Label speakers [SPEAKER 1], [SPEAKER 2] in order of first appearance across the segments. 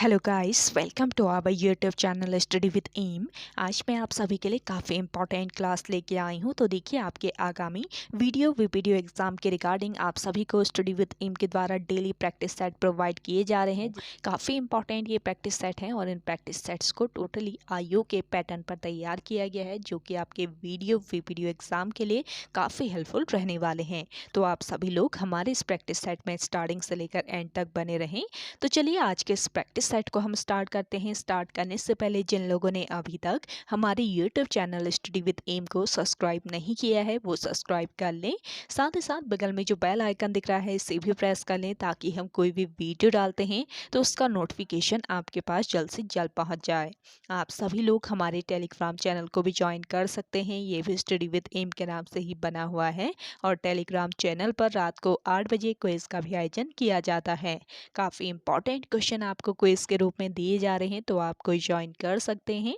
[SPEAKER 1] Hello guys, welcome to our YouTube channel study with M. आज मैं आप सभी के लिए काफ़ी इंपॉर्टेंट क्लास लेके आई हूँ। तो देखिए, आपके आगामी वीडियो एग्जाम के रिगार्डिंग आप सभी को स्टडी विद एम के द्वारा डेली प्रैक्टिस सेट प्रोवाइड किए जा रहे हैं। काफ़ी इंपॉर्टेंट ये प्रैक्टिस सेट हैं और इन प्रैक्टिस सेट्स को टोटली आईओ के पैटर्न पर तैयार किया गया है, जो कि आपके वीडियो एग्जाम के लिए काफ़ी हेल्पफुल रहने वाले हैं। तो आप सभी लोग हमारे इस प्रैक्टिस सेट में स्टार्टिंग से लेकर एंड तक बने रहें। तो चलिए आज के इस प्रैक्टिस सेट को हम स्टार्ट करते हैं। स्टार्ट करने से पहले जिन लोगों ने अभी तक हमारे YouTube channel study with M को सब्सक्राइब नहीं किया है वो सब्सक्राइब कर लें। साथ ही साथ बगल में जो बेल आइकन दिख रहा है इसे भी प्रेस कर लें, ताकि हम कोई भी वीडियो डालते हैं तो उसका नोटिफिकेशन आपके पास जल्द से जल्द पहुंच जाए। आप सभी लोग हमारे टेलीग्राम चैनल को भी ज्वाइन कर सकते हैं। ये भी स्टडी विद एम के नाम से ही बना हुआ है और टेलीग्राम चैनल पर रात को 8 बजे क्विज का भी आयोजन किया जाता है। काफ़ी इंपॉर्टेंट क्वेश्चन आपको क्विज के रूप में दिए जा रहे हैं, तो आप कोई ज्वाइन कर सकते हैं।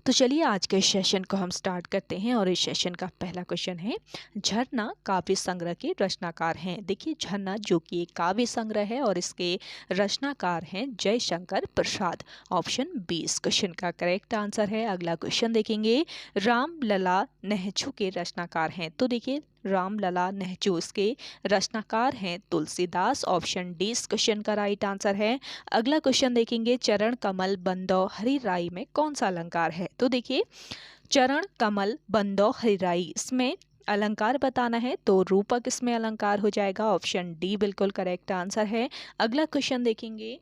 [SPEAKER 1] तो चलिए आज के सेशन को हम स्टार्ट करते हैं और इस सेशन का पहला क्वेश्चन है, झरना काव्य संग्रह के रचनाकार हैं। देखिए, झरना जो कि एक काव्य संग्रह है और इसके रचनाकार हैं जयशंकर प्रसाद। ऑप्शन बी इस क्वेश्चन का करेक्ट आंसर है। अगला क्वेश्चन देखेंगे, रामलला नेहचू के रचनाकार हैं। तो देखिए, रामलला नेहचू इसके रचनाकार हैं तुलसीदास। ऑप्शन डी इस क्वेश्चन का राइट आंसर है। अगला क्वेश्चन देखेंगे, चरण कमल बंदौ हरिराई में कौन सा अलंकार है। तो देखिए, चरण कमल बंदौ हरिराई इसमें अलंकार बताना है, तो रूपक इसमें अलंकार हो जाएगा। ऑप्शन डी बिल्कुल करेक्ट आंसर है। अगला क्वेश्चन देखेंगे,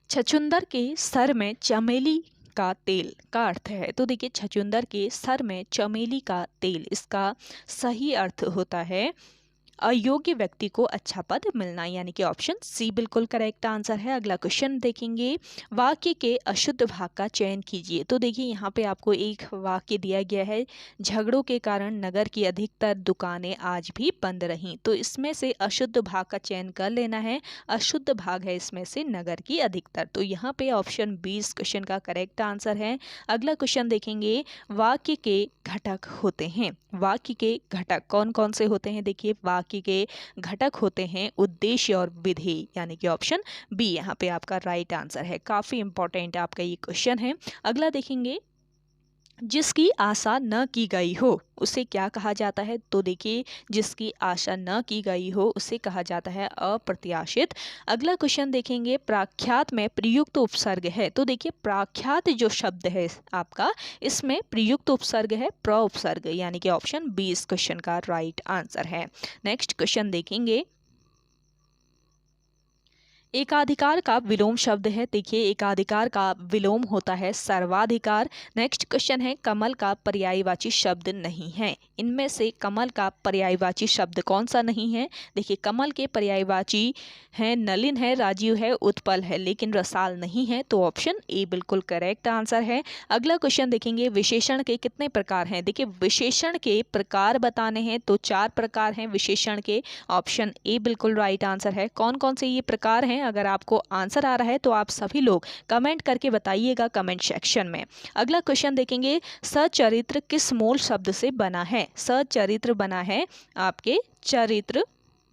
[SPEAKER 1] छछूंदर के सर में चमेली का तेल का अर्थ है। तो देखिए, छछूंदर के सर में चमेली का तेल, इसका सही अर्थ होता है अयोग्य व्यक्ति को अच्छा पद मिलना, यानी कि ऑप्शन सी बिल्कुल करेक्ट आंसर है। अगला क्वेश्चन देखेंगे, वाक्य के अशुद्ध भाग का चयन कीजिए। तो देखिए, यहाँ पे आपको एक वाक्य दिया गया है, झगड़ों के कारण नगर की अधिकतर दुकानें आज भी बंद रहीं। तो इसमें से अशुद्ध भाग का चयन कर लेना है। अशुद्ध भाग है इसमें से नगर की अधिकतर, तो यहाँ पे ऑप्शन बी इस क्वेश्चन का करेक्ट आंसर है। अगला क्वेश्चन देखेंगे, वाक्य के घटक होते हैं। वाक्य के घटक कौन कौन से होते हैं। देखिए, वाक्य के घटक होते हैं उद्देश्य और विधेय, यानी कि ऑप्शन बी यहाँ पे आपका राइट आंसर है। काफी इंपॉर्टेंट आपका ये क्वेश्चन है। अगला देखेंगे, जिसकी आशा न की गई हो उसे क्या कहा जाता है। तो देखिए, जिसकी आशा न की गई हो उसे कहा जाता है अप्रत्याशित। अगला क्वेश्चन देखेंगे, प्रख्यात में प्रयुक्त उपसर्ग है। तो देखिए, प्रख्यात जो शब्द है आपका, इसमें प्रयुक्त उपसर्ग है प्र उपसर्ग, यानी कि ऑप्शन बी इस क्वेश्चन का राइट आंसर है। नेक्स्ट क्वेश्चन देखेंगे, एकाधिकार का विलोम शब्द है। देखिए, एकाधिकार का विलोम होता है सर्वाधिकार। नेक्स्ट क्वेश्चन है, कमल का पर्यायवाची शब्द नहीं है। इनमें से कमल का पर्यायवाची शब्द कौन सा नहीं है। देखिए, कमल के पर्यायवाची है नलिन है, राजीव है, उत्पल है, लेकिन रसाल नहीं है, तो ऑप्शन ए बिल्कुल करेक्ट आंसर है। अगला क्वेश्चन देखेंगे, विशेषण के कितने प्रकार हैं। देखिए, विशेषण के प्रकार बताने हैं, तो 4 प्रकार हैं विशेषण के। ऑप्शन ए बिल्कुल राइट आंसर है। कौन कौन से ये प्रकार हैं, अगर आपको आंसर आ रहा है तो आप सभी लोग कमेंट करके बताइएगा कमेंट सेक्शन में। अगला क्वेश्चन देखेंगे, सचरित्र किस मूल शब्द से बना है। सचरित्र बना है आपके चरित्र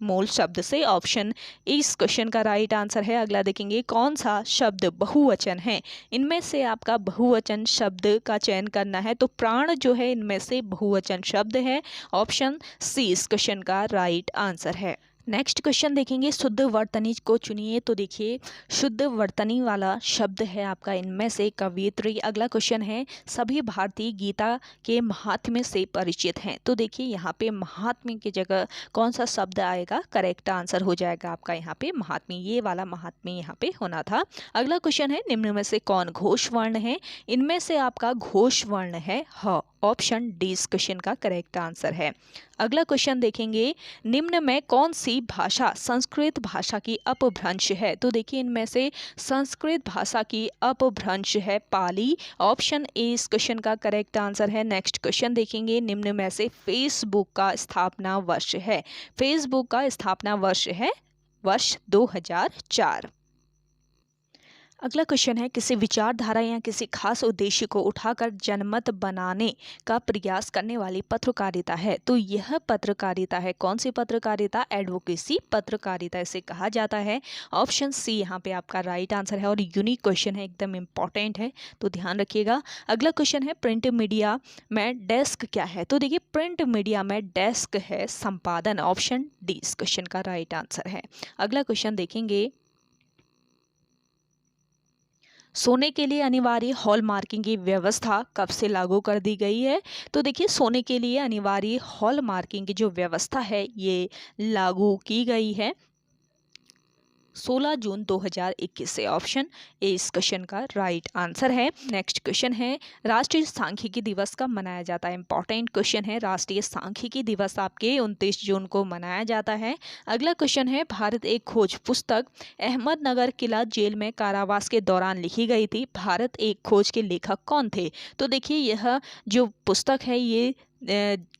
[SPEAKER 1] मूल शब्द से। ऑप्शन इस क्वेश्चन का राइट आंसर है। अगला देखेंगे, कौन सा शब्द बहुवचन है। इनमें से आपका बहुवचन शब्द का चयन करना है, तो प्राण जो है इनमें से बहुवचन शब्द है। ऑप्शन सी इस क्वेश्चन का राइट आंसर है। नेक्स्ट क्वेश्चन देखेंगे, शुद्ध वर्तनी को चुनिए। तो देखिए, शुद्ध वर्तनी वाला शब्द है आपका इनमें से कवियत्री। अगला क्वेश्चन है, सभी भारतीय गीता के महात्म्य से परिचित हैं। तो देखिए, यहाँ पे महात्म्य की जगह कौन सा शब्द आएगा, करेक्ट आंसर हो जाएगा आपका यहाँ पे महात्म्य, ये वाला महात्म्य यहाँ पे होना था। अगला क्वेश्चन है, निम्न में से कौन घोष वर्ण है। इनमें से आपका घोष वर्ण है ह। ऑप्शन डी इस क्वेश्चन का करेक्ट आंसर है। अगला क्वेश्चन देखेंगे, निम्न में कौन सी भाषा संस्कृत भाषा की अपभ्रंश है। तो देखिए, इनमें से संस्कृत भाषा की अपभ्रंश है पाली। ऑप्शन ए इस क्वेश्चन का करेक्ट आंसर है। नेक्स्ट क्वेश्चन देखेंगे, निम्न में से फेसबुक का स्थापना वर्ष है। फेसबुक का स्थापना वर्ष है वर्ष 2004। अगला क्वेश्चन है, किसी विचारधारा या किसी खास उद्देश्य को उठाकर जनमत बनाने का प्रयास करने वाली पत्रकारिता है। तो यह पत्रकारिता है, कौन सी पत्रकारिता? एडवोकेसी पत्रकारिता इसे कहा जाता है। ऑप्शन सी यहाँ पे आपका राइट आंसर है और यूनिक क्वेश्चन है, एकदम इंपॉर्टेंट है, तो ध्यान रखिएगा। अगला क्वेश्चन है, प्रिंट मीडिया में डेस्क क्या है? तो देखिए, प्रिंट मीडिया में डेस्क है संपादन। ऑप्शन डी इस क्वेश्चन का राइट आंसर है। अगला क्वेश्चन देखेंगे, सोने के लिए अनिवार्य हॉल मार्किंग की व्यवस्था कब से लागू कर दी गई है? तो देखिए, सोने के लिए अनिवार्य हॉल मार्किंग की जो व्यवस्था है ये लागू की गई है 16 जून 2021 से। ऑप्शन ए इस क्वेश्चन का राइट आंसर है। नेक्स्ट क्वेश्चन है, राष्ट्रीय सांख्यिकी दिवस कब मनाया जाता है? इंपॉर्टेंट क्वेश्चन है। राष्ट्रीय सांख्यिकी दिवस आपके 29 जून को मनाया जाता है। अगला क्वेश्चन है, भारत एक खोज पुस्तक अहमदनगर किला जेल में कारावास के दौरान लिखी गई थी। भारत एक खोज के लेखक कौन थे? तो देखिए, यह जो पुस्तक है ये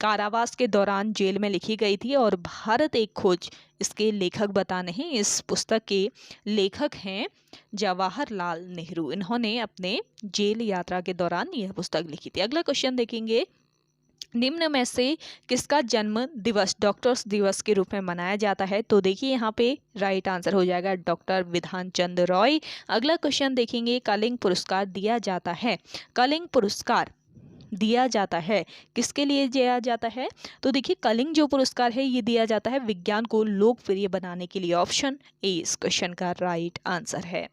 [SPEAKER 1] कारावास के दौरान जेल में लिखी गई थी और भारत एक खोज इसके लेखक बताने हैं। इस पुस्तक के लेखक हैं जवाहरलाल नेहरू। इन्होंने अपने जेल यात्रा के दौरान यह पुस्तक लिखी थी। अगला क्वेश्चन देखेंगे, निम्न में से किसका जन्म दिवस डॉक्टर्स दिवस के रूप में मनाया जाता है? तो देखिए, यहाँ पे राइट आंसर हो जाएगा डॉक्टर विधान चंद्र रॉय। अगला क्वेश्चन देखेंगे, कलिंग पुरस्कार दिया जाता है। कलिंग पुरस्कार दिया जाता है किसके लिए दिया जाता है? तो देखिए, कलिंग जो पुरस्कार है ये दिया जाता है विज्ञान को लोकप्रिय बनाने के लिए। ऑप्शन ए इस क्वेश्चन का राइट आंसर है।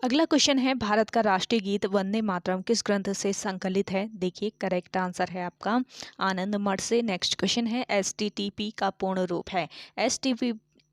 [SPEAKER 1] अगला क्वेश्चन है, भारत का राष्ट्रीय गीत वंदे मातरम किस ग्रंथ से संकलित है? देखिए, करेक्ट आंसर है आपका आनंद मठ से। नेक्स्ट क्वेश्चन है, एसटीटीपी का पूर्ण रूप है।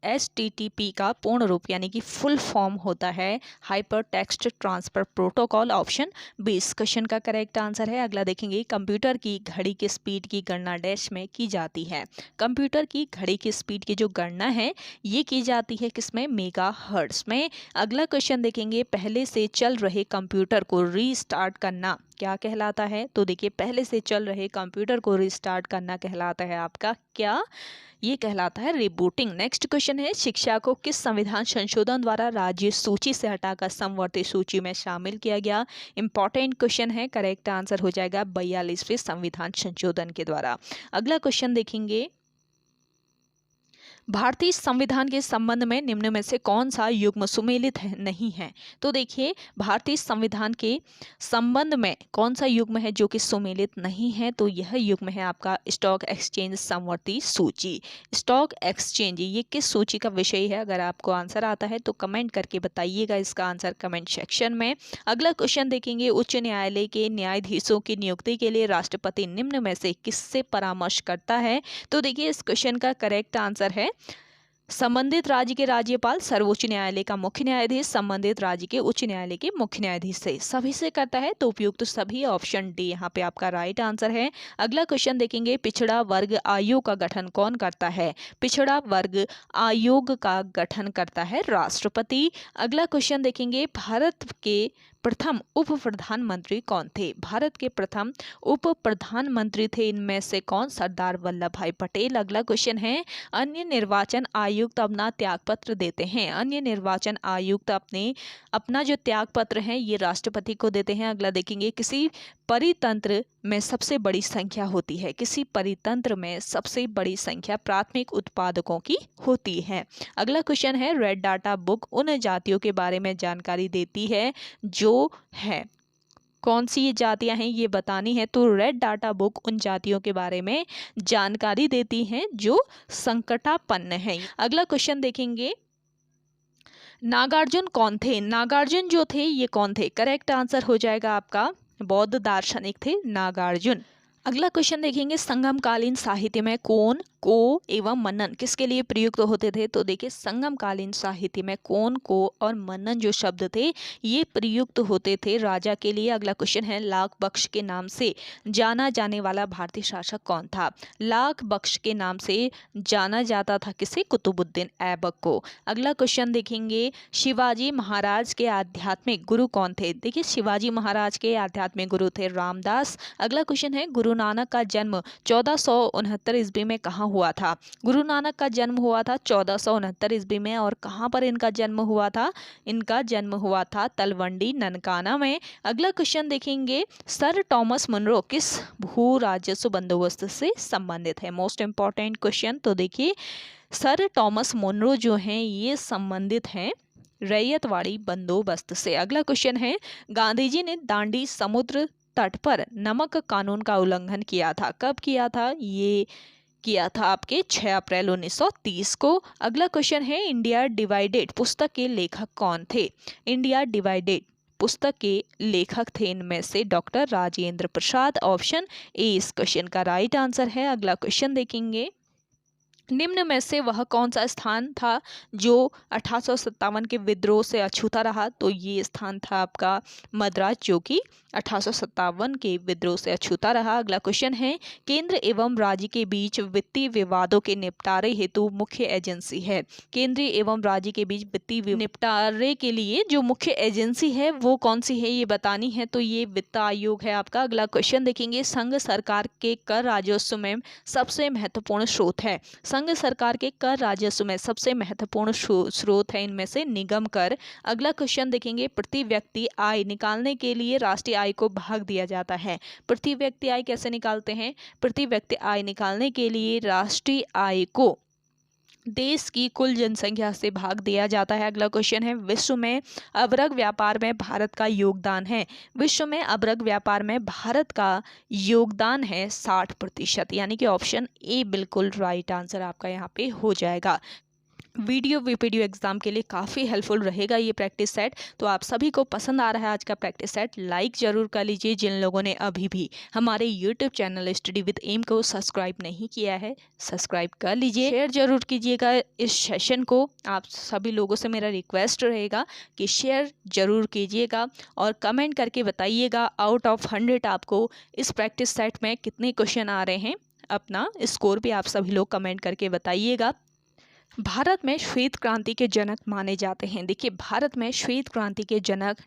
[SPEAKER 1] एसटीटीपी का पूर्ण रूप यानी कि फुल फॉर्म होता है hyper text transfer protocol. Option B इस क्वेश्चन का करेक्ट आंसर है। अगला देखेंगे, कंप्यूटर की घड़ी की स्पीड की गणना डैश में की जाती है। कंप्यूटर की घड़ी की स्पीड की जो गणना है ये की जाती है किसमें? मेगा हर्ट्ज में। अगला क्वेश्चन देखेंगे, पहले से चल रहे कंप्यूटर को रीस्टार्ट करना क्या कहलाता है? तो देखिए, पहले से चल रहे कंप्यूटर को रीस्टार्ट करना कहलाता है आपका क्या? ये कहलाता है रिबूटिंग। नेक्स्ट क्वेश्चन है, शिक्षा को किस संविधान संशोधन द्वारा राज्य सूची से हटाकर समवर्ती सूची में शामिल किया गया? इंपॉर्टेंट क्वेश्चन है, करेक्ट आंसर हो जाएगा 42वें संविधान संशोधन के द्वारा। अगला क्वेश्चन देखेंगे, भारतीय संविधान के संबंध में निम्न में से कौन सा युग्म सुमेलित नहीं है? तो देखिए, भारतीय संविधान के संबंध में कौन सा युग्म है जो कि सुमेलित नहीं है? तो यह युग्म है आपका स्टॉक एक्सचेंज समवर्ती सूची। स्टॉक एक्सचेंज ये किस सूची का विषय है? अगर आपको आंसर आता है तो कमेंट करके बताइएगा इसका आंसर कमेंट सेक्शन में। अगला क्वेश्चन देखेंगे, उच्च न्यायालय के न्यायाधीशों की नियुक्ति के लिए राष्ट्रपति निम्न में से किससे परामर्श करता है? तो देखिए, इस क्वेश्चन का करेक्ट आंसर है संबंधित राज्य के राज्यपाल, सर्वोच्च न्यायालय का मुख्य न्यायाधीश, संबंधित राज्य के उच्च न्यायालय के मुख्य न्यायाधीश से सभी से करता है। तो उपयुक्त सभी ऑप्शन डी यहाँ पे आपका राइट आंसर है। अगला क्वेश्चन देखेंगे, पिछड़ा वर्ग आयोग का गठन कौन करता है? पिछड़ा वर्ग आयोग का गठन करता है राष्ट्रपति। अगला क्वेश्चन देखेंगे, भारत के प्रथम उप प्रधानमंत्री कौन थे? भारत के प्रथम उप प्रधानमंत्री थे इनमें से कौन? सरदार वल्लभ भाई पटेल। अगला क्वेश्चन है, अन्य निर्वाचन आयुक्त अपना त्यागपत्र देते हैं। अन्य निर्वाचन आयुक्त अपना जो त्यागपत्र है ये राष्ट्रपति को देते हैं। अगला देखेंगे, किसी परितंत्र में सबसे बड़ी संख्या होती है। किसी परितंत्र में सबसे बड़ी संख्या प्राथमिक उत्पादकों की होती है। अगला क्वेश्चन है, रेड डाटा बुक उन जातियों के बारे में जानकारी देती है जो है, कौन सी ये जातियां हैं ये बतानी है। तो रेड डाटा बुक उन जातियों के बारे में जानकारी देती हैं जो संकटापन्न है। अगला क्वेश्चन देखेंगे, नागार्जुन कौन थे? नागार्जुन जो थे ये कौन थे? करेक्ट आंसर हो जाएगा आपका बौद्ध दार्शनिक थे नागार्जुन। अगला क्वेश्चन देखेंगे, संगमकालीन साहित्य में कोन, को एवं मनन किसके लिए प्रयुक्त होते थे? तो देखिए, संगमकालीन साहित्य में कोन, को और मनन जो शब्द थे ये प्रयुक्त होते थे राजा के लिए। अगला क्वेश्चन है, लाख बख्श के नाम से जाना जाने वाला भारतीय शासक कौन था? लाख बख्श के नाम से जाना जाता था किसे? कुतुबुद्दीन ऐबक को। अगला क्वेश्चन देखेंगे, शिवाजी महाराज के आध्यात्मिक गुरु कौन थे? देखिए, शिवाजी महाराज के आध्यात्मिक गुरु थे रामदास। अगला क्वेश्चन है, गुरु नानक का जन्म 1469 ईस्वी में कहाँ हुआ था? गुरु नानक का जन्म हुआ था 1469 ईस्वी में। और कहाँ पर इनका जन्म हुआ था? इनका जन्म हुआ था तलवंडी ननकाना में। अगला क्वेश्चन देखेंगे, सर टॉमस मुनरो किस भू राजस्व बंदोबस्त से संबंधित है? Most important question. तो देखिए, सर टॉमस मुनरो जो हैं ये संबंधित हैं रैयतवाड़ी बंदोबस्त से। अगला क्वेश्चन है, गांधी जी ने दांडी समुद्र तट पर नमक कानून का उल्लंघन किया था। कब किया था? ये किया था आपके 6 अप्रैल 1930 को। अगला क्वेश्चन है, इंडिया डिवाइडेड पुस्तक के लेखक कौन थे? इंडिया डिवाइडेड पुस्तक के लेखक थे इनमें से doctor Rajendra Prasad. Option A इस क्वेश्चन का राइट आंसर है। अगला क्वेश्चन देखेंगे, निम्न में से वह कौन सा स्थान था जो 1857 के विद्रोह से अछूता रहा? तो ये स्थान था आपका मद्रास, जो कि 1857 के विद्रोह से अछूता रहा। अगला क्वेश्चन है, केंद्र एवं राज्य के बीच वित्तीय विवादों के निपटारे हेतु मुख्य एजेंसी है। केंद्र एवं राज्य के बीच वित्तीय निपटारे के लिए जो मुख्य एजेंसी है वो कौन सी है, ये बतानी है। तो ये वित्त आयोग है आपका। अगला क्वेश्चन देखेंगे, संघ सरकार के कर राजस्व में सबसे महत्वपूर्ण स्रोत है। संघ सरकार के कर राजस्व में सबसे महत्वपूर्ण स्रोत है इनमें से निगम कर। अगला क्वेश्चन देखेंगे, प्रति व्यक्ति आय निकालने के लिए राष्ट्रीय आय को भाग दिया जाता है। प्रति व्यक्ति आय कैसे निकालते हैं? प्रति व्यक्ति आय निकालने के लिए राष्ट्रीय आय को देश की कुल जनसंख्या से भाग दिया जाता है। अगला क्वेश्चन है, विश्व में अवरग व्यापार में भारत का योगदान है। विश्व में अवरग व्यापार में भारत का योगदान है 60%, यानी कि ऑप्शन ए बिल्कुल राइट आंसर आपका यहाँ पे हो जाएगा। वीडियो एग्जाम के लिए काफ़ी हेल्पफुल रहेगा ये प्रैक्टिस सेट। तो आप सभी को पसंद आ रहा है आज का प्रैक्टिस सेट, लाइक ज़रूर कर लीजिए। जिन लोगों ने अभी भी हमारे YouTube channel study with M को सब्सक्राइब नहीं किया है, सब्सक्राइब कर लीजिए। शेयर जरूर कीजिएगा इस सेशन को। आप सभी लोगों से मेरा रिक्वेस्ट रहेगा कि शेयर जरूर कीजिएगा और कमेंट करके बताइएगा आउट ऑफ 100 आपको इस प्रैक्टिस सेट में कितने क्वेश्चन आ रहे हैं। अपना स्कोर भी आप सभी लोग कमेंट करके बताइएगा। भारत में श्वेत क्रांति के जनक माने जाते हैं। देखिए, भारत में श्वेत क्रांति के जनक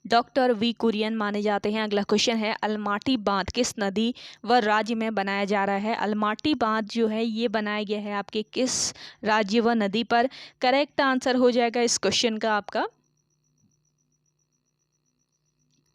[SPEAKER 1] डॉक्टर वी कुरियन माने जाते हैं। अगला क्वेश्चन है, अलमाटी बांध किस नदी व राज्य में बनाया जा रहा है? अलमाटी बांध जो है ये बनाया गया है आपके किस राज्य व नदी पर? करेक्ट आंसर हो जाएगा इस क्वेश्चन का आपका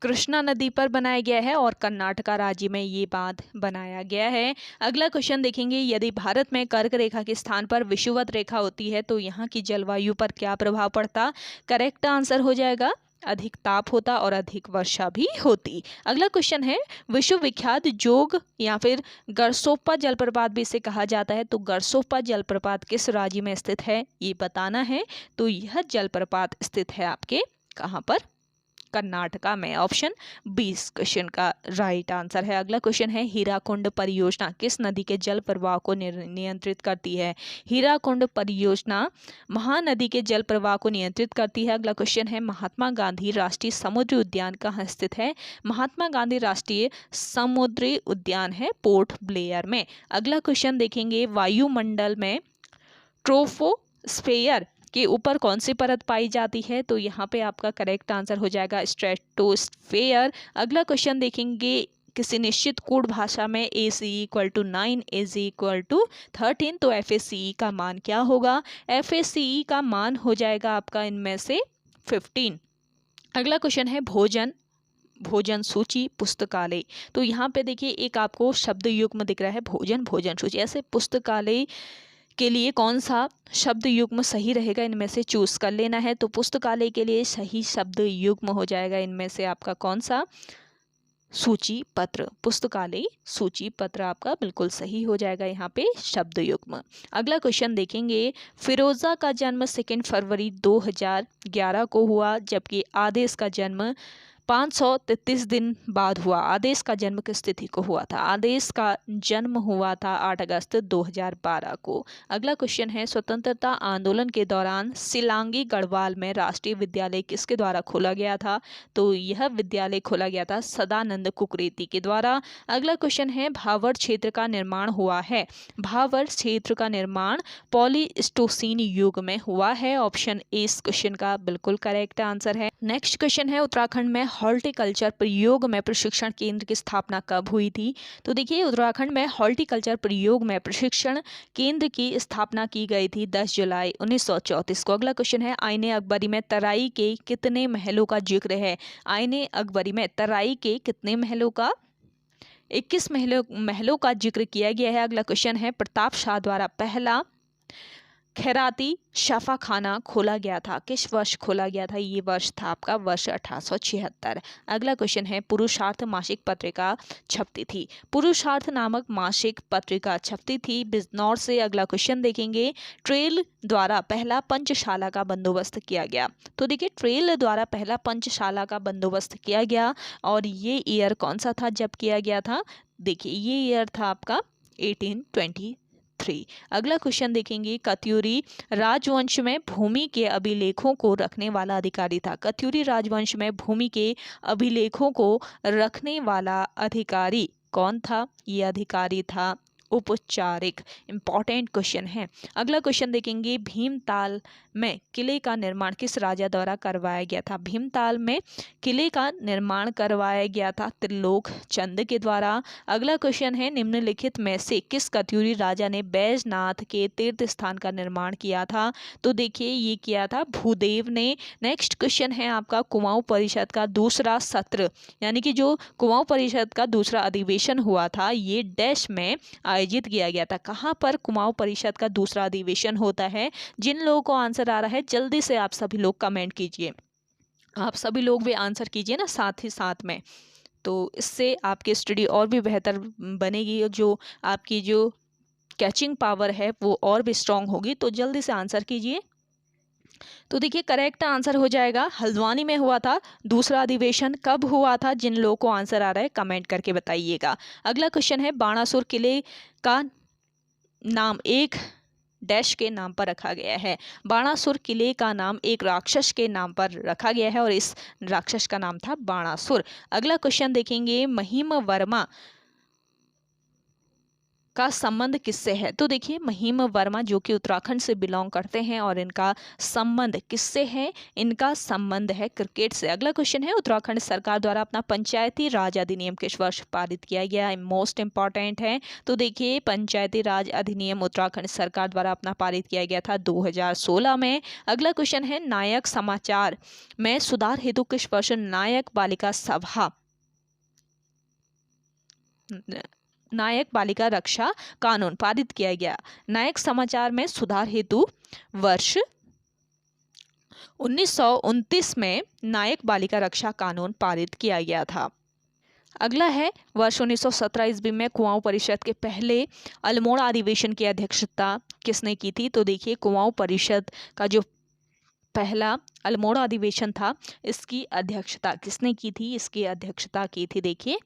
[SPEAKER 1] कृष्णा नदी पर बनाया गया है और कर्नाटका राज्य में ये बांध बनाया गया है। अगला क्वेश्चन देखेंगे, यदि भारत में कर्क रेखा के स्थान पर विषुवत रेखा होती है तो यहाँ की जलवायु पर क्या प्रभाव पड़ता? करेक्ट आंसर हो जाएगा अधिक ताप होता और अधिक वर्षा भी होती। अगला क्वेश्चन है, विश्व विख्यात जोग या फिर गरसोप्पा जलप्रपात भी इसे कहा जाता है। तो गरसोप्पा जलप्रपात किस राज्य में स्थित है ये बताना है। तो यह जलप्रपात स्थित है आपके कहाँ पर? कर्नाटका में। ऑप्शन 20 क्वेश्चन का राइट आंसर है। अगला क्वेश्चन है, हीराकुंड परियोजना किस नदी के जल प्रवाह को नियंत्रित करती है? हीराकुंड परियोजना महानदी के जल प्रवाह को नियंत्रित करती है। अगला क्वेश्चन है, महात्मा गांधी राष्ट्रीय समुद्री उद्यान कहाँ स्थित है? महात्मा गांधी राष्ट्रीय समुद्री उद्यान है पोर्ट ब्लेयर में। अगला क्वेश्चन देखेंगे, वायुमंडल में ट्रोपोस्फेयर के ऊपर कौन सी परत पाई जाती है? तो यहाँ पे आपका करेक्ट आंसर हो जाएगा स्ट्रेटोस्फेयर। अगला क्वेश्चन देखेंगे, किसी निश्चित कोड भाषा में AC=9 AZ=13 तो FACE का मान क्या होगा? FACE का मान हो जाएगा आपका इनमें से 15। अगला क्वेश्चन है, भोजन सूची पुस्तकालय। तो यहाँ पे देखिए एक आपको शब्द युग्म दिख रहा है, भोजन सूची। ऐसे पुस्तकालय के लिए कौन सा शब्द युग्म सही रहेगा इनमें से चूज कर लेना है। तो पुस्तकालय के लिए सही शब्द युग्म हो जाएगा इनमें से आपका कौन सा? सूची पत्र। पुस्तकालय सूची पत्र आपका बिल्कुल सही हो जाएगा यहाँ पे शब्द युग्म। अगला क्वेश्चन देखेंगे, फिरोजा का जन्म 2 फरवरी 2011 को हुआ जबकि आदेश का जन्म 533 दिन बाद हुआ। आदेश का जन्म किस तिथि को हुआ था? आदेश का जन्म हुआ था 8 अगस्त 2012 को। अगला क्वेश्चन है, स्वतंत्रता आंदोलन के दौरान सिलांगी गढ़वाल में राष्ट्रीय विद्यालय किसके द्वारा खोला गया था? तो यह विद्यालय खोला गया था सदानंद कुकरेती के द्वारा। अगला क्वेश्चन है, भावर क्षेत्र का निर्माण हुआ है। भावर क्षेत्र का निर्माण पॉलीस्टोसीन युग में हुआ है। ऑप्शन ए इस क्वेश्चन का बिल्कुल करेक्ट आंसर है। नेक्स्ट क्वेश्चन है, उत्तराखंड में हॉर्टिकल्चर प्रयोग में प्रशिक्षण केंद्र की स्थापना कब हुई थी? तो देखिए उत्तराखंड में हॉर्टिकल्चर प्रयोग में प्रशिक्षण केंद्र की स्थापना की गई थी 10 जुलाई 1934 को। अगला क्वेश्चन है, आईने अकबरी में तराई के कितने महलों का जिक्र है? आईने अकबरी में तराई के कितने महलों का 21 महलों का जिक्र किया गया है। अगला क्वेश्चन है, प्रताप शाह द्वारा पहला खैराती छापाखाना खोला गया था, किस वर्ष खोला गया था? ये वर्ष था आपका वर्ष 1876। अगला क्वेश्चन है, पुरुषार्थ मासिक पत्रिका छपती थी, पुरुषार्थ नामक मासिक पत्रिका छपती थी बिजनौर से। अगला क्वेश्चन देखेंगे, ट्रेल द्वारा पहला पंचशाला का बंदोबस्त किया गया। तो देखिए ट्रेल द्वारा पहला पंचशाला का बंदोबस्त किया गया और ये ईयर कौन सा था जब किया गया था? देखिए ये ईयर था आपका 1823। अगला क्वेश्चन देखेंगे, कत्यूरी राजवंश में भूमि के अभिलेखों को रखने वाला अधिकारी था। कत्यूरी राजवंश में भूमि के अभिलेखों को रखने वाला अधिकारी कौन था? ये अधिकारी था उपचारिक। इंपॉर्टेंट क्वेश्चन है। अगला क्वेश्चन देखेंगे, भीमताल में किले का निर्माण किस राजा द्वारा करवाया गया था? भीमताल में किले का निर्माण करवाया गया था त्रिलोक चंद के द्वारा। अगला क्वेश्चन है, निम्नलिखित में से किस कत्यूरी राजा ने बैजनाथ के तीर्थ स्थान का निर्माण किया था? तो देखिए ये किया था भूदेव ने। नेक्स्ट क्वेश्चन है आपका, कुमाऊं परिषद का दूसरा सत्र यानी कि जो कुमाऊं परिषद का दूसरा अधिवेशन हुआ था ये डैश में आयोजित किया गया था। कहाँ पर कुमाऊं परिषद का दूसरा अधिवेशन होता है? जिन लोगों को आंसर आ रहा है जल्दी से आप सभी लोग कमेंट कीजिए, आप सभी लोग भी आंसर कीजिए ना साथ ही साथ में, तो इससे आपकी स्टडी और भी बेहतर बनेगी, जो आपकी जो कैचिंग पावर है वो और भी स्ट्रांग होगी। तो जल्दी से आंसर कीजिए। तो देखिए करेक्ट आंसर हो जाएगा हल्द्वानी में हुआ था दूसरा अधिवेशन। कब हुआ था? जिन लोगों को आंसर आ रहा है कमेंट करके बताइएगा। अगला क्वेश्चन है, बाणासुर किले का नाम एक डैश के नाम पर रखा गया है। बाणासुर किले का नाम एक राक्षस के नाम पर रखा गया है और इस राक्षस का नाम था बाणासुर। अगला क्वेश्चन देखेंगे, महिम वर्मा का संबंध किससे है? तो देखिए महिम वर्मा जो कि उत्तराखंड से बिलोंग करते हैं और इनका संबंध किससे है? इनका संबंध है क्रिकेट से। अगला क्वेश्चन है, उत्तराखंड सरकार द्वारा अपना पंचायती राज अधिनियम किस वर्ष पारित किया गया? मोस्ट इंपॉर्टेंट है। तो देखिए पंचायती राज अधिनियम उत्तराखंड सरकार द्वारा अपना पारित किया गया था 2016 में। अगला क्वेश्चन है, नायक समाचार में सुधार हेतु किस वर्ष नायक बालिका रक्षा कानून पारित किया गया? नायक समाचार में सुधार हेतु वर्ष 1929 में नायक बालिका रक्षा कानून पारित किया गया था। अगला है, वर्ष 1917 ईस्वी में कुमाऊं परिषद के पहले अल्मोड़ा अधिवेशन की अध्यक्षता किसने की थी? तो देखिए कुमाऊं परिषद का जो पहला अल्मोड़ा अधिवेशन था इसकी अध्यक्षता किसने की थी? इसकी अध्यक्षता की थी देखिए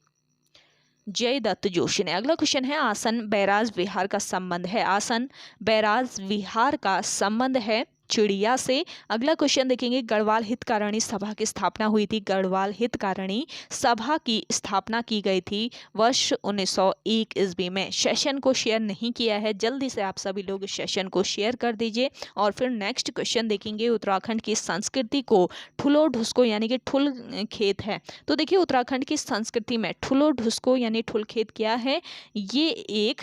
[SPEAKER 1] जयदत्त जोशी ने। अगला क्वेश्चन है, आसन बैराज विहार का संबंध है? आसन बैराज विहार का संबंध है चिड़िया से। अगला क्वेश्चन देखेंगे, गढ़वाल हितकारिणी सभा की स्थापना हुई थी। गढ़वाल हितकारिणी सभा की स्थापना की गई थी वर्ष 1901 ईस्वी में। सेशन को शेयर नहीं किया है, जल्दी से आप सभी लोग सेशन को शेयर कर दीजिए। और फिर नेक्स्ट क्वेश्चन देखेंगे, उत्तराखंड की संस्कृति को ठुलो ढुसको यानी कि ठुल खेत है। तो देखिए उत्तराखंड की संस्कृति में ठुलो ढुसको यानी ठुल खेत क्या है? ये एक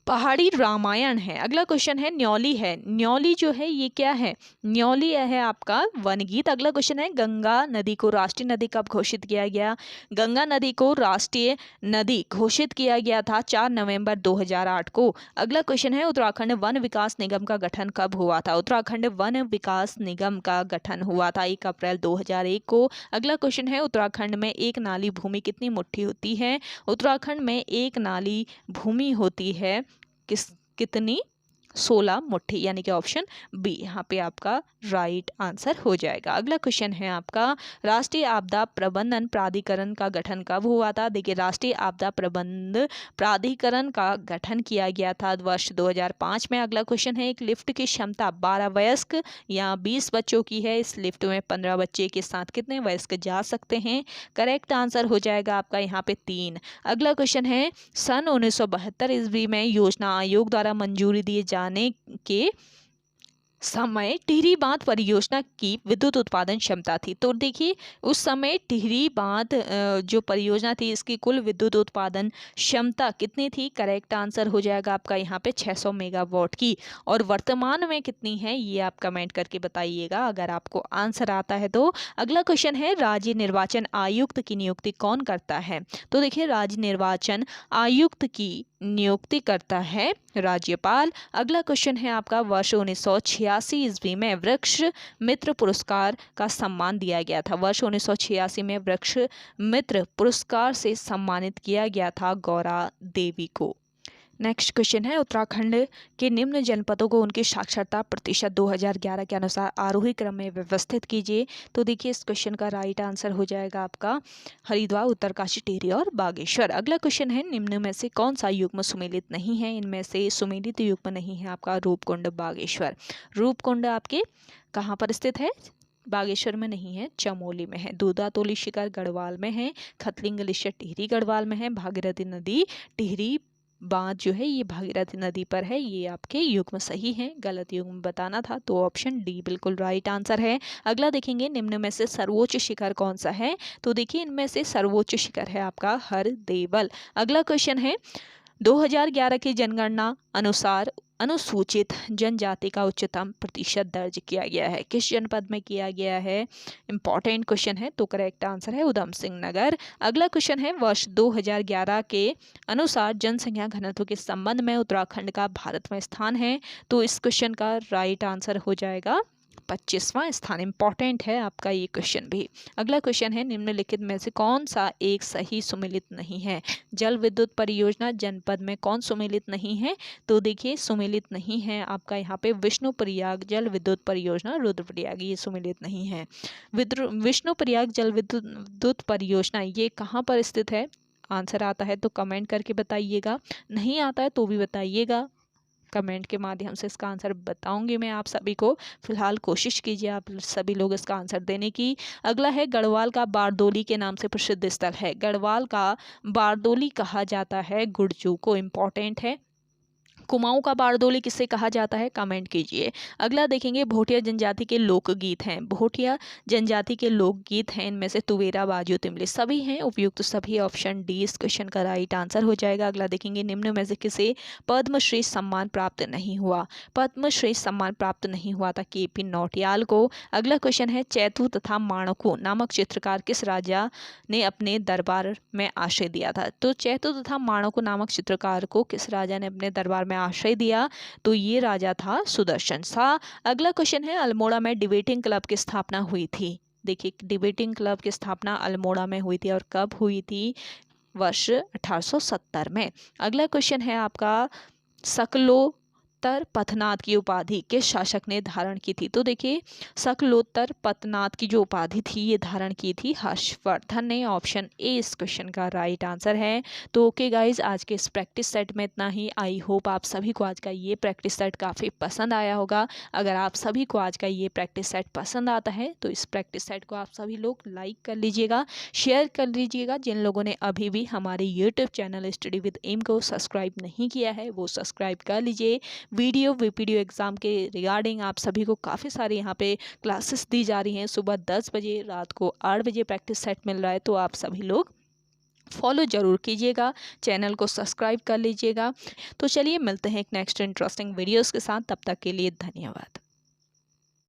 [SPEAKER 1] पहाड़ी रामायण है। अगला क्वेश्चन है, न्यौली है। न्यौली जो है ये क्या है? न्यौली है आपका वनगीत। अगला क्वेश्चन है, गंगा नदी को राष्ट्रीय नदी कब घोषित किया गया? गंगा नदी को राष्ट्रीय नदी घोषित किया गया था 4 नवंबर 2008 को। अगला क्वेश्चन है, उत्तराखंड वन विकास निगम का गठन कब हुआ था? उत्तराखंड वन विकास निगम का गठन हुआ था 1 अप्रैल 2001 को। अगला क्वेश्चन है, उत्तराखंड में एक नाली भूमि कितनी मुट्ठी होती है? उत्तराखंड में एक नाली भूमि होती है कितनी? 16 मुट्ठी यानी कि ऑप्शन बी यहाँ पे आपका राइट आंसर हो जाएगा। अगला क्वेश्चन है आपका, राष्ट्रीय आपदा प्रबंधन प्राधिकरण का गठन कब हुआ था? देखिए राष्ट्रीय आपदा प्रबंधन प्राधिकरण का गठन किया गया था वर्ष 2005 में। अगला क्वेश्चन है, एक लिफ्ट की क्षमता 12 वयस्क या 20 बच्चों की है। इस लिफ्ट में 15 बच्चे के साथ कितने वयस्क जा सकते हैं? करेक्ट आंसर हो जाएगा आपका यहाँ पे 3। अगला क्वेश्चन है, सन 1972 ईस्वी में योजना आयोग द्वारा मंजूरी दिए जाने के समय टिहरी बांध परियोजना की विद्युत उत्पादन क्षमता थी? तो देखिए उस समय टिहरी बांध जो परियोजना थी इसकी कुल विद्युत उत्पादन क्षमता कितनी थी? करेक्ट आंसर हो जाएगा आपका यहाँ पे 600 मेगावाट की। और वर्तमान में कितनी है ये आप कमेंट करके बताइएगा अगर आपको आंसर आता है तो। अगला क्वेश्चन है, राज्य निर्वाचन आयुक्त की नियुक्ति कौन करता है? तो देखिए राज्य निर्वाचन आयुक्त की नियुक्ति करता है राज्यपाल। अगला क्वेश्चन है आपका, वर्ष 1986 ईस्वी में वृक्ष मित्र पुरस्कार का सम्मान दिया गया था। वर्ष 1986 में वृक्ष मित्र पुरस्कार से सम्मानित किया गया था गौरा देवी को। नेक्स्ट क्वेश्चन है, उत्तराखंड के निम्न जनपदों को उनकी साक्षरता प्रतिशत 2011 के अनुसार आरोही क्रम में व्यवस्थित कीजिए। तो देखिए इस क्वेश्चन का राइट आंसर हो जाएगा आपका हरिद्वार, उत्तरकाशी, टिहरी और बागेश्वर। अगला क्वेश्चन है, निम्न में से कौन सा युग्म सुमेलित नहीं है? इनमें से सुमेलित युग्म नहीं है आपका रूपकुंड बागेश्वर। रूपकुंड आपके कहाँ पर स्थित है? बागेश्वर में नहीं है, चमोली में है। दूधातोली शिखर गढ़वाल में है। खतलिंग ग्लेशियर टिहरी गढ़वाल में है। भागीरथी नदी टिहरी बांध जो है ये भागीरथी नदी पर है। ये आपके युग्म सही है, गलत युग्म बताना था तो ऑप्शन डी बिल्कुल राइट आंसर है। अगला देखेंगे, निम्न में से सर्वोच्च शिखर कौन सा है? तो देखिए इनमें से सर्वोच्च शिखर है आपका हरदेवल। अगला क्वेश्चन है, 2011 की जनगणना अनुसार अनुसूचित जनजाति का उच्चतम प्रतिशत दर्ज किया गया है, किस जनपद में किया गया है? इंपॉर्टेंट क्वेश्चन है, तो करेक्ट आंसर है उधम सिंह नगर। अगला क्वेश्चन है, वर्ष 2011 के अनुसार जनसंख्या घनत्व के संबंध में उत्तराखंड का भारत में स्थान है। तो इस क्वेश्चन का राइट आंसर हो जाएगा 25वां स्थान। इंपॉर्टेंट है आपका ये क्वेश्चन भी। अगला क्वेश्चन है, निम्नलिखित में से कौन सा एक सही सुमेलित नहीं है? जल विद्युत परियोजना जनपद में कौन सुमेलित नहीं है? तो देखिए सुमेलित नहीं है आपका यहाँ पे विष्णुप्रयाग जल विद्युत परियोजना रुद्रप्रयाग, ये सुमेलित नहीं है। विष्णुप्रयाग जल विद्युत परियोजना ये कहाँ पर स्थित है? आंसर आता है तो कमेंट करके बताइएगा, नहीं आता है तो भी बताइएगा, कमेंट के माध्यम से इसका आंसर बताऊंगी मैं आप सभी को। फिलहाल कोशिश कीजिए आप सभी लोग इसका आंसर देने की। अगला है, गढ़वाल का बारदोली के नाम से प्रसिद्ध स्थल है। गढ़वाल का बारदोली कहा जाता है गुर्जू को। इम्पोर्टेंट है। कुमाऊं का बारदोली किसे कहा जाता है? कमेंट कीजिए। अगला देखेंगे, भोटिया जनजाति के लोकगीत हैं। भोटिया जनजाति के लोकगीत हैं, इनमें से तुवेरा, बाजू, तिमली सभी हैं उपयुक्त सभी। ऑप्शन डी इस क्वेश्चन का राइट आंसर हो जाएगा। अगला देखेंगे, निम्न में से किसे पद्मश्री सम्मान प्राप्त नहीं हुआ? पद्मश्री सम्मान प्राप्त नहीं हुआ था KP नौटियाल को। अगला क्वेश्चन है, चैतू तथा माणकू नामक चित्रकार किस राजा ने अपने दरबार में आश्रय दिया था? तो चैतू तथा माणकू नामक चित्रकार को किस राजा ने अपने दरबार में आश्रय दिया? तो ये राजा था सुदर्शन शाह। अगला क्वेश्चन है, अल्मोड़ा में डिबेटिंग क्लब की स्थापना हुई थी। देखिए डिबेटिंग क्लब की स्थापना अल्मोड़ा में हुई थी और कब हुई थी? वर्ष 1870 में। अगला क्वेश्चन है आपका, सकलोत्तर पथनाथ की उपाधि किस शासक ने धारण की थी? तो देखिए सकलोत्तर पथनाथ की जो उपाधि थी ये धारण की थी हर्षवर्धन ने। ऑप्शन ए इस क्वेश्चन का राइट आंसर है। तो ओके गाइज, आज के इस प्रैक्टिस सेट में इतना ही। आई होप आप सभी को आज का ये प्रैक्टिस सेट काफ़ी पसंद आया होगा। अगर आप सभी को आज का ये प्रैक्टिस सेट पसंद आता है तो इस प्रैक्टिस सेट को आप सभी लोग लाइक कर लीजिएगा, शेयर कर लीजिएगा। जिन लोगों ने अभी भी हमारे YouTube channel study with M को सब्सक्राइब नहीं किया है वो सब्सक्राइब कर लीजिए। वीडियो एग्ज़ाम के रिगार्डिंग आप सभी को काफ़ी सारे यहाँ पे क्लासेस दी जा रही हैं। सुबह 10 बजे, रात को 8 बजे प्रैक्टिस सेट मिल रहा है, तो आप सभी लोग फॉलो ज़रूर कीजिएगा, चैनल को सब्सक्राइब कर लीजिएगा। तो चलिए मिलते हैं एक नेक्स्ट इंटरेस्टिंग वीडियोस के साथ, तब तक के लिए धन्यवाद।